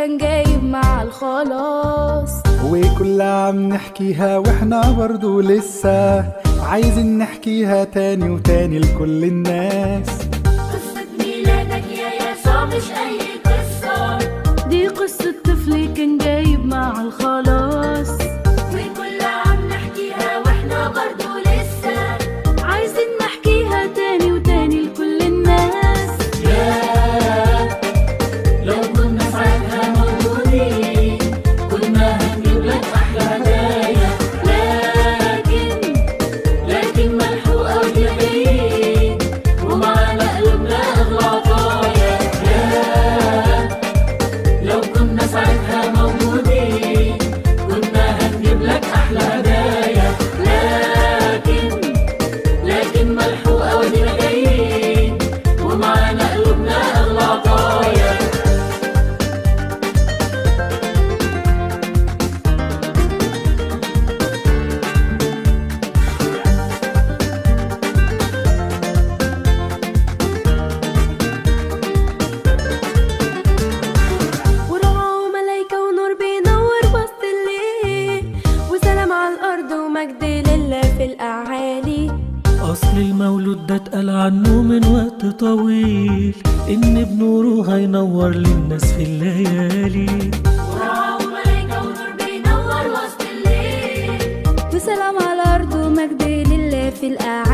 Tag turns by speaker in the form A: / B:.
A: كان جايب مع الخلاص.
B: وكل عم نحكيها واحنا برضو لسه عايزين نحكيها تاني وتاني لكل الناس.
C: قصة ميلادك يا يسوع مش أي قصة،
A: دي قصة طفل كان جايب مع الخلاص.
C: وكل عم نحكيها واحنا برضو لسه
A: عايزين نحكيها تاني وتاني لكل الناس.
C: لو كنا ساعتها موجودين كنا هنجيب لك أحلى هدايا، لكن ملحوقة وجايين ومعانا قلوبنا أغلى عطايا. لو كنا ساعتها موجودين كنا هنجيب لك أحلى هدايا، لكن ملحوقة ودينا جايين ومعانا قلوبنا أغلى عطايا.
A: ورعاه ملايكة ونور بينور وسط الليل، وسلام على الأرض ومجد لله في الأعالي.
D: أصل المولود ده اتقال عنه من وقت طويل إن بنوره هينور للناس في الليالي.
C: ورعاه ملايكة ونور بينور وسط الليل،
A: وسلام على الأرض ومجد لله في الأعالي.